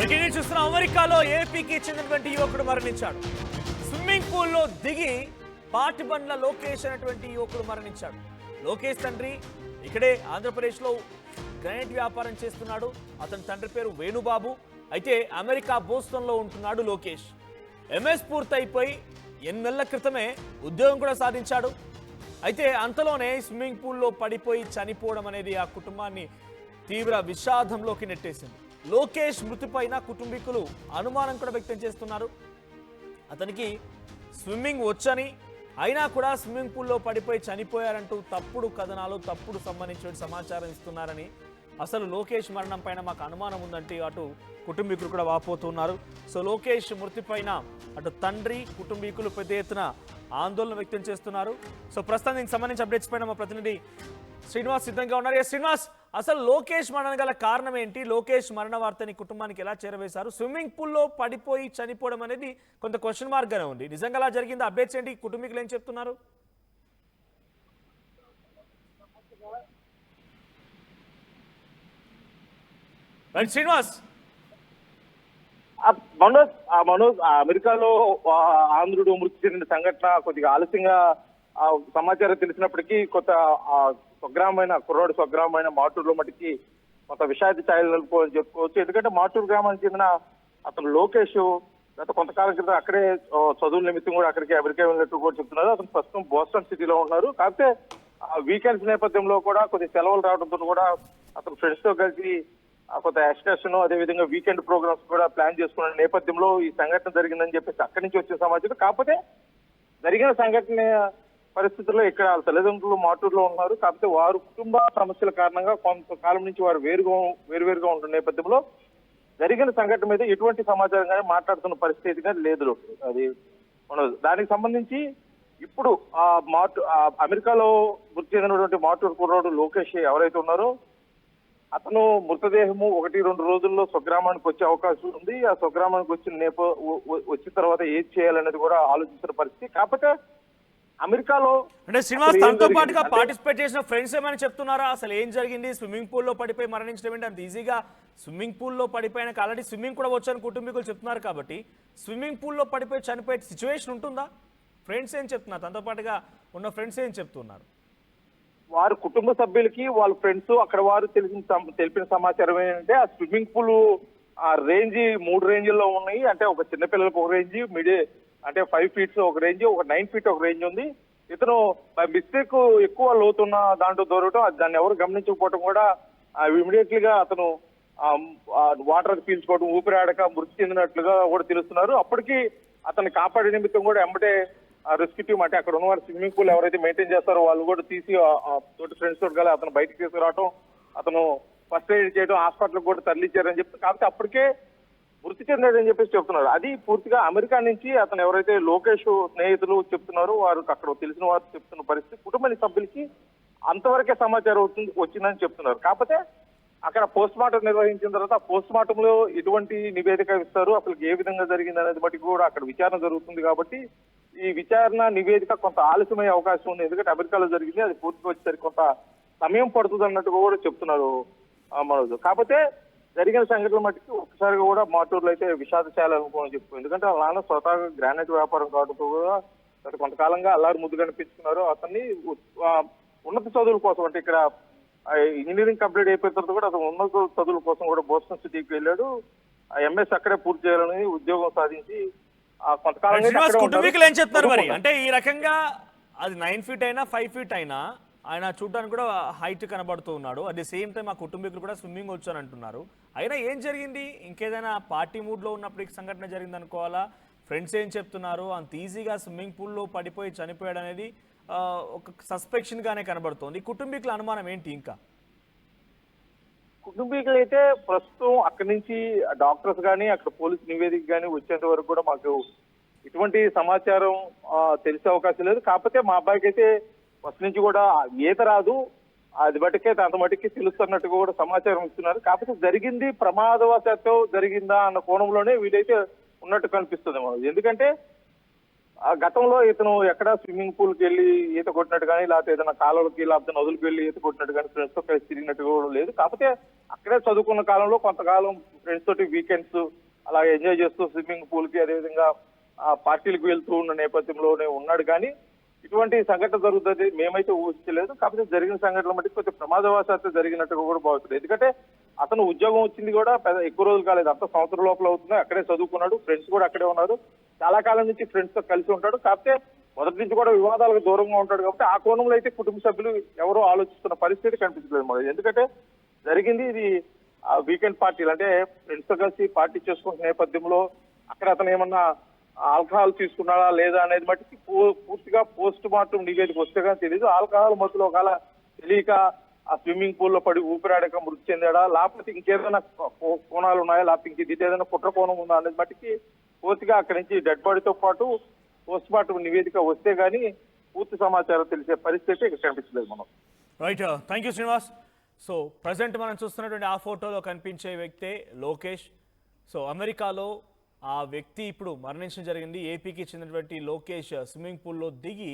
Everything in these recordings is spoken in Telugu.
బ్రేకింగ్ చూస్తున్న అమెరికాలో ఏపీకి చెందినటువంటి యువకుడు మరణించాడు. స్విమ్మింగ్ పూల్లో దిగి పాటిబండ్ల లోకేష్ అనేటువంటి యువకుడు మరణించాడు. లోకేష్ తండ్రి ఇక్కడే ఆంధ్రప్రదేశ్లో గ్రానైట్ వ్యాపారం చేస్తున్నాడు. అతని తండ్రి పేరు వేణుబాబు. అయితే అమెరికా బోస్టన్లో ఉంటున్నాడు లోకేష్. ఎంఎస్ పూర్తయిపోయి 8 నెలల క్రితమే ఉద్యోగం కూడా సాధించాడు. అయితే అంతలోనే స్విమ్మింగ్ పూల్లో పడిపోయి చనిపోవడం అనేది ఆ కుటుంబాన్ని తీవ్ర విషాదంలోకి నెట్టేసింది. లోకేష్ మృతిపైన కుటుంబీకులు అనుమానం కూడా వ్యక్తం చేస్తున్నారు. అతనికి స్విమ్మింగ్ వచ్చని అయినా కూడా స్విమ్మింగ్ పూల్లో పడిపోయి చనిపోయారంటూ తప్పుడు కథనాలు, తప్పుడు సంబంధించిన సమాచారం ఇస్తున్నారని, అసలు లోకేష్ మరణం పైన మాకు అనుమానం ఉందంటే అటు కుటుంబీకులు కూడా వాపోతున్నారు. సో లోకేష్ మృతిపైన అటు తండ్రి, కుటుంబీకులు పెద్ద ఎత్తున ఆందోళన వ్యక్తం చేస్తున్నారు. సో ప్రస్తుతం దీనికి సంబంధించి అప్డేట్స్ పైన మా ప్రతినిధి శ్రీనివాస్ సిద్ధంగా ఉన్నారు. శ్రీనివాస్, అసలు లోకేష్ మరణం గల కారణం ఏంటి? లోకేష్ మరణ వార్తని కుటుంబానికి ఎలా చేరవేశారు? స్విమ్మింగ్ పూల్లో పడిపోయి చనిపోవడం అనేది కొంత క్వశ్చన్ మార్క్ గానే ఉంది. నిజంగా అలా జరిగింది? అప్డేట్స్ ఏంటి? కుటుంబీకులు ఏం చెప్తున్నారు? శ్రీనివాస్, మనోజ్ అమెరికాలో ఆంధ్రుడు మృతి చెందిన సంఘటన కొద్దిగా ఆలస్యంగా సమాచారం తెలిసినప్పటికీ కొంత స్వగ్రామమైన కుర్రాడు స్వగ్రామమైన మాటూరులో మటుకి కొంత విషాద ఛాయలు నిలుపుకోవాలని చెప్పుకోవచ్చు. ఎందుకంటే మాటూరు గ్రామానికి చెందిన అతను లోకేష్ గత కొంతకాలం క్రితం అక్కడే చదువుల నిమిత్తం కూడా అక్కడికి అమెరికా వెళ్ళినట్టు కూడా చెప్తున్నారు. అతను ప్రస్తుతం బోస్టన్ సిటీలో ఉన్నారు. కాకపోతే వీకెండ్స్ నేపథ్యంలో కూడా కొద్ది సెలవులు రావడంతో కూడా అతను ఫ్రెండ్స్ తో కలిసి కొంత ఎక్స్కర్షన్, అదేవిధంగా వీకెండ్ ప్రోగ్రామ్స్ కూడా ప్లాన్ చేసుకున్న నేపథ్యంలో ఈ సంఘటన జరిగిందని చెప్పేసి అక్కడి నుంచి వచ్చిన సమాచారం. కాకపోతే జరిగిన సంఘటన పరిస్థితుల్లో ఇక్కడ తల్లిదండ్రులు మాటూరులో ఉన్నారు. కాకపోతే వారు కుటుంబ సమస్యల కారణంగా కొంతకాలం నుంచి వారు వేరువేరుగా ఉంటున్న నేపథ్యంలో జరిగిన సంఘటన మీద ఎటువంటి సమాచారం కానీ మాట్లాడుతున్న పరిస్థితి కానీ లేదు. అది దానికి సంబంధించి ఇప్పుడు అమెరికాలో మృతి చెందినటువంటి మాటూరు కుర్రాడు లోకేష్ ఎవరైతే ఉన్నారో అతను మృతదేహము 1-2 రోజుల్లో స్వగ్రామానికి వచ్చే అవకాశం ఉంది. ఆ స్వగ్రామానికి వచ్చిన తర్వాత ఏం చేయాలనేది కూడా ఆలోచిస్తున్న పరిస్థితి. కాకపోతే అమెరికాలో అంటే శ్రీనివాస్, తనతో పాటుగా పార్టిసిపేట్ చేసిన ఫ్రెండ్స్ ఏమైనా చెప్తున్నారా? అసలు ఏం జరిగింది? స్విమ్మింగ్ పూల్లో పడిపోయి మరణించడం ఏంటి? అంత ఈజీగా స్విమ్మింగ్ పూల్లో పడిపోయిన ఆల్రెడీ స్విమ్మింగ్ కూడా వచ్చని కుటుంబీకులు చెప్తున్నారు కాబట్టి స్విమ్మింగ్ పూల్లో పడిపోయి చనిపోయే సిచ్యువేషన్ ఉంటుందా? ఫ్రెండ్స్ ఏం చెప్తున్నారు? తనతో పాటుగా ఉన్న ఫ్రెండ్స్ ఏం చెప్తున్నారు? వారి కుటుంబ సభ్యులకి వాళ్ళ ఫ్రెండ్స్ అక్కడ వారు తెలిపిన సమాచారం ఏంటంటే ఆ స్విమ్మింగ్ పూల్ ఆ రేంజ్ 3 రేంజ్ల్లో ఉన్నాయి. అంటే ఒక చిన్నపిల్లలకు ఒక రేంజ్, అంటే 5 feet ఒక రేంజ్, ఒక 9 feet ఒక రేంజ్ ఉంది. ఇతను బై మిస్టేక్ ఎక్కువ లోతున్న దాంట్లో దూరటం, దాన్ని ఎవరు గమనించకపోవడం కూడా ఇమీడియట్లీగా అతను వాటర్ పీల్చుకోవడం, ఊపిరాడక మృతి చెందినట్లుగా కూడా తెలుస్తున్నారు. అప్పటికి అతన్ని కాపాడే నిమిత్తం కూడా ఎంబటే రెస్క్యూ టీమ్, అంటే అక్కడ ఉన్నవారు స్విమ్మింగ్ పూల్ ఎవరైతే మెయింటైన్ చేస్తారో వాళ్ళు కూడా తీసి తోటి ఫ్రెండ్స్ తోటి కలిసి అతను బయటకు తీసుకురావడం, అతను ఫస్ట్ ఎయిడ్ చేయడం, హాస్పిటల్ కూడా తరలించారని చెప్పి, కాకపోతే అప్పటికే మృతి చెందాడని చెప్పేసి చెప్తున్నారు. అది పూర్తిగా అమెరికా నుంచి అతను ఎవరైతే లోకేష్ స్నేహితులు చెప్తున్నారో వారు అక్కడ తెలిసిన వారు చెప్తున్న పరిస్థితి. కుటుంబ సభ్యులకి అంతవరకే సమాచారం వచ్చిందని చెప్తున్నారు. కాకపోతే అక్కడ పోస్ట్ మార్టం నిర్వహించిన తర్వాత ఆ పోస్ట్ మార్టం లో ఎటువంటి నివేదిక ఇస్తారు, అసలు ఏ విధంగా జరిగింది అనేది బట్టి కూడా అక్కడ విచారణ జరుగుతుంది. కాబట్టి ఈ విచారణ నివేదిక కొంత ఆలస్యమయ్యే అవకాశం ఉంది. ఎందుకంటే అమెరికాలో జరిగింది, అది పూర్తిగా వచ్చేసరికి కొంత సమయం పడుతుంది అన్నట్టుగా కూడా చెప్తున్నారు మనోజ్. కాకపోతే జరిగిన సంఘటనల మట్టికి ఒక్కసారిగా కూడా మాటూరులో అయితే విషాద చేయాలనుకోని చెప్పు. ఎందుకంటే వాళ్ళ నాన్న స్వతహాగా గ్రానైట్ వ్యాపారం కావడంతో కూడా గత కొంతకాలంగా అల్లారు ముద్దు కనిపించుకున్నారు. అతన్ని ఉన్నత చదువుల కోసం, అంటే ఇక్కడ ఇంజనీరింగ్ కంప్లీట్ అయిపోయిన తర్వాత కూడా అతను ఉన్నత చదువుల కోసం కూడా బోస్టన్ సిటీకి వెళ్ళాడు. ఎంఎస్ అక్కడే పూర్తి చేయాలని ఉద్యోగం సాధించి కొంతకాలంగా. కుటుంబీకులు ఏం చెప్తారు మరి? అంటే ఈ రకంగా అది 9 feet అయినా 5 feet అయినా ఆయన చూడడానికి కూడా హైట్ కనబడుతూ ఉన్నాడు. అట్ ది సేమ్ టైం ఆ కుటుంబీకులు కూడా స్విమ్మింగ్ వచ్చు అని అంటున్నారు. అయినా ఏం జరిగింది? ఇంకేదైనా పార్టీ మూడ్లో ఉన్నప్పుడు ఈ సంఘటన జరిగింది అనుకోవాలా? ఫ్రెండ్స్ ఏం చెప్తున్నారు? అంత ఈజీగా స్విమ్మింగ్ పూల్లో పడిపోయి చనిపోయాడు అనేది ఒక సస్పెక్షన్ గానే కనబడుతోంది. కుటుంబీకుల అనుమానం ఏంటి? ఇంకా కుటుంబీకులు అయితే ప్రస్తుతం అక్కడి నుంచి డాక్టర్స్ కానీ అక్కడ పోలీస్ నివేదిక కానీ వచ్చేంత వరకు కూడా మాకు ఎటువంటి సమాచారం తెలిసే అవకాశం లేదు. కాకపోతే మా అబ్బాయికి అయితే ఫస్ట్ నుంచి కూడా ఈత రాదు, అది బట్టికే అంత మటుకే తెలుస్తున్నట్టుగా కూడా సమాచారం ఇస్తున్నారు. కాకపోతే జరిగింది ప్రమాదవశాత్తు జరిగిందా అన్న కోణంలోనే వీడైతే ఉన్నట్టు కనిపిస్తుంది మనకు. ఎందుకంటే ఆ గతంలో ఇతను ఎక్కడ స్విమ్మింగ్ పూల్ కి వెళ్ళి ఈత కొట్టినట్టు కానీ లేకపోతే ఏదైనా కాలువలకి లేకపోతే నదులకు వెళ్ళి ఈత కొట్టినట్టు కానీ ఫ్రెండ్స్ తో కలిసి తిరిగినట్టు కూడా లేదు. కాకపోతే అక్కడే చదువుకున్న కాలంలో కొంతకాలం ఫ్రెండ్స్ తోటి వీకెండ్స్ అలా ఎంజాయ్ చేస్తూ స్విమ్మింగ్ పూల్ కి అదేవిధంగా ఆ పార్టీలకు వెళ్తూ ఉన్న నేపథ్యంలోనే ఉన్నాడు. కానీ ఇటువంటి సంఘటన జరుగుతుంది మేమైతే ఊహించలేదు. కాకపోతే జరిగిన సంఘటనలు బట్టి కొంచెం ప్రమాదవశాత్తు జరిగినట్టుగా కూడా భావిస్తుంది. ఎందుకంటే అతను ఉద్యోగం వచ్చింది కూడా ఎక్కువ రోజులు కాలేదు, అంత సంవత్సరం లోపల అవుతుంది. అక్కడే చదువుకున్నాడు, ఫ్రెండ్స్ కూడా అక్కడే ఉన్నారు, చాలా కాలం నుంచి ఫ్రెండ్స్ తో కలిసి ఉంటాడు. కాకపోతే మొదటి నుంచి కూడా వివాదాలకు దూరంగా ఉంటాడు. కాబట్టి ఆ కోణంలో అయితే కుటుంబ సభ్యులు ఎవరో ఆలోచిస్తున్న పరిస్థితి కనిపించలేదు మాకు. ఎందుకంటే జరిగింది ఇది ఆ వీకెండ్ పార్టీలు, అంటే ఫ్రెండ్స్ తో కలిసి పార్టీ చేసుకున్న నేపథ్యంలో అక్కడ అతను ఏమన్నా ఆల్కహాల్ తీసుకున్నాడా లేదా అనేది మట్టికి పూర్తిగా పోస్ట్ మార్టం నివేదిక వస్తే కానీ తెలియదు. ఆల్కహాల్ మత్తులో ఒకవేళ తెలియక ఆ స్విమ్మింగ్ పూల్ లో పడి ఊపిరాడక మృతి చెందాడా, లేకపోతే ఇంకేదైనా కోణాలు ఉన్నాయా, లేకపోతే ఇంక ఇది ఏదైనా కుట్ర కోణం ఉందా అనేది మట్టికి పూర్తిగా అక్కడి నుంచి డెడ్ బాడీతో పాటు పోస్ట్ మార్టం నివేదిక వస్తే గానీ పూర్తి సమాచారం తెలిసే పరిస్థితి ఇక్కడ కనిపించలేదు మనం. Right, thank you Srinivas. So present మనం చూస్తున్నటువంటి ఆ ఫోటోలో కనిపించే వ్యక్తే లోకేష్. సో అమెరికాలో ఆ వ్యక్తి ఇప్పుడు మరణించడం జరిగింది. ఏపీకి చెందినటువంటి లోకేష్ స్విమ్మింగ్ పూల్లో దిగి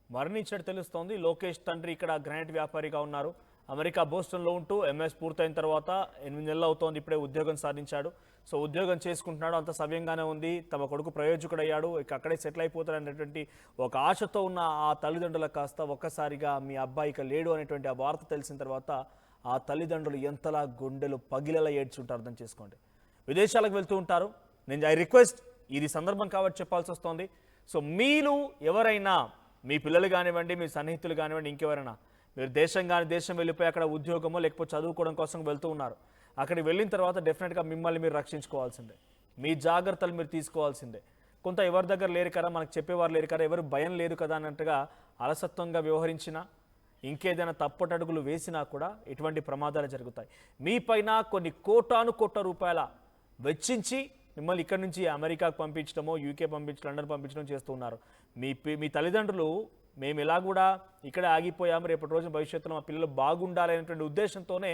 మరణించినట్టు తెలుస్తోంది. లోకేష్ తండ్రి ఇక్కడ గ్రానైట్ వ్యాపారిగా ఉన్నారు. అమెరికా బోస్టన్లో ఉంటూ ఎంఎస్ పూర్తయిన తర్వాత 8 నెలలు అవుతోంది, ఇప్పుడే ఉద్యోగం సాధించాడు. సో ఉద్యోగం చేసుకుంటున్నాడు, అంత సవ్యంగానే ఉంది. తమ కొడుకు ప్రయోజకుడయ్యాడు, ఇక అక్కడే సెటిల్ అయిపోతాడు అనేటువంటి ఒక ఆశతో ఉన్న ఆ తల్లిదండ్రులకు కాస్త ఒక్కసారిగా మీ అబ్బాయి ఇక లేడు అనేటువంటి ఆ వార్త తెలిసిన తర్వాత ఆ తల్లిదండ్రులు ఎంతలా గుండెలు పగిలేలా ఏడ్చుంటారు అర్థం చేసుకోండి. విదేశాలకు వెళ్తూ ఉంటారు. నేను ఐ రిక్వెస్ట్, ఇది సందర్భం కాబట్టి చెప్పాల్సి వస్తుంది. సో మీరు ఎవరైనా మీ పిల్లలు కానివ్వండి, మీ సన్నిహితులు కానివ్వండి, ఇంకెవరైనా మీరు దేశం వెళ్ళిపోయి అక్కడ ఉద్యోగమో లేకపోతే చదువుకోవడం కోసం వెళ్తూ ఉన్నారు. అక్కడికి వెళ్ళిన తర్వాత డెఫినెట్గా మిమ్మల్ని మీరు రక్షించుకోవాల్సిందే, మీ జాగ్రత్తలు మీరు తీసుకోవాల్సిందే. కొంత ఎవరి దగ్గర లేరు కదా, మనకు చెప్పేవారు లేరు కదా, ఎవరు భయం లేదు కదా అన్నట్టుగా అలసత్వంగా వ్యవహరించినా, ఇంకేదైనా తప్పటడుగులు వేసినా కూడా ఇటువంటి ప్రమాదాలు జరుగుతాయి. మీ పైన కొన్ని కోట్ల రూపాయల వెచ్చించి మిమ్మల్ని ఇక్కడి నుంచి అమెరికాకు పంపించడమో, యూకే పంపించడం, లండన్ పంపించడం చేస్తూ ఉన్నారు. మీ తల్లిదండ్రులు మేము ఇలా కూడా ఇక్కడే ఆగిపోయాము, రేపటి రోజున భవిష్యత్తులో మా పిల్లలు బాగుండాలి అనేటువంటి ఉద్దేశంతోనే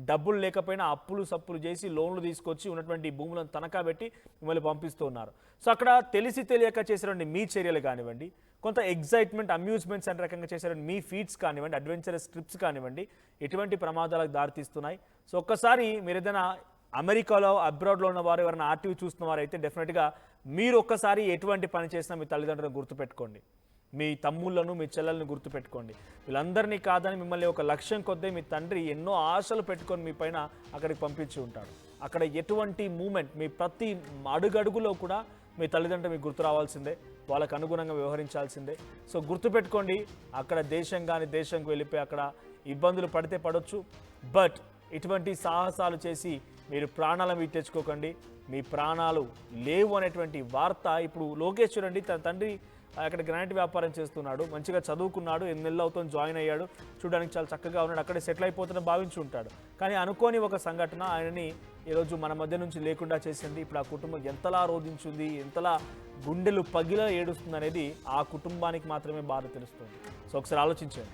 డబ్బులు లేకపోయినా అప్పులు సప్పులు చేసి లోన్లు తీసుకొచ్చి ఉన్నటువంటి భూములను తనఖా పెట్టి మిమ్మల్ని పంపిస్తూ ఉన్నారు. సో అక్కడ తెలిసి తెలియక చేసేటువంటి మీ చర్యలు కానివ్వండి, కొంత ఎగ్జైట్మెంట్ అమ్యూజ్మెంట్స్ అనే రకంగా చేసేటువంటి మీ ఫీట్స్ కానివ్వండి, అడ్వెంచరస్ ట్రిప్స్ కానివ్వండి, ఇటువంటి ప్రమాదాలకు దారితీస్తున్నాయి. సో ఒక్కసారి మీరు ఏదైనా అమెరికాలో అబ్రాడ్లో ఉన్న వారు ఎవరైనా ఆర్టీవీ చూస్తున్న వారు అయితే డెఫినెట్గా మీరు ఒక్కసారి ఎటువంటి పని చేసినా మీ తల్లిదండ్రులను గుర్తుపెట్టుకోండి, మీ తమ్ముళ్ళను, మీ చెల్లెలను గుర్తుపెట్టుకోండి. వీళ్ళందరినీ కాదని మిమ్మల్ని ఒక లక్ష్యం కొద్దీ మీ తండ్రి ఎన్నో ఆశలు పెట్టుకొని మీ పైన అక్కడికి పంపించి ఉంటాడు. అక్కడ ఎటువంటి మూమెంట్, మీ ప్రతి అడుగడుగులో కూడా మీ తల్లిదండ్రులు మీకు గుర్తు రావాల్సిందే, వాళ్ళకు అనుగుణంగా వ్యవహరించాల్సిందే. సో గుర్తుపెట్టుకోండి, అక్కడ దేశంకి వెళ్ళిపోయి అక్కడ ఇబ్బందులు పడితే పడవచ్చు, బట్ ఇటువంటి సాహసాలు చేసి మీరు ప్రాణాలను మీరు తెచ్చుకోకండి. మీ ప్రాణాలు లేవు అనేటువంటి వార్త ఇప్పుడు లోకేష్ చూడండి, తన తండ్రి అక్కడ గ్రానైట్ వ్యాపారం చేస్తున్నాడు, మంచిగా చదువుకున్నాడు, 8 నెలలు అవుతుంది, జాయిన్ అయ్యాడు, చూడడానికి చాలా చక్కగా ఉన్నాడు, అక్కడే సెటిల్ అయిపోతుందని భావించి ఉంటాడు. కానీ అనుకోని ఒక సంఘటన ఆయనని ఈరోజు మన మధ్య నుంచి లేకుండా చేసింది. ఇప్పుడు ఆ కుటుంబం ఎంతలా రోధించింది, ఎంతలా గుండెలు పగిలా ఏడుస్తుంది అనేది ఆ కుటుంబానికి మాత్రమే బాధ తెలుస్తుంది. సో ఒకసారి ఆలోచించండి.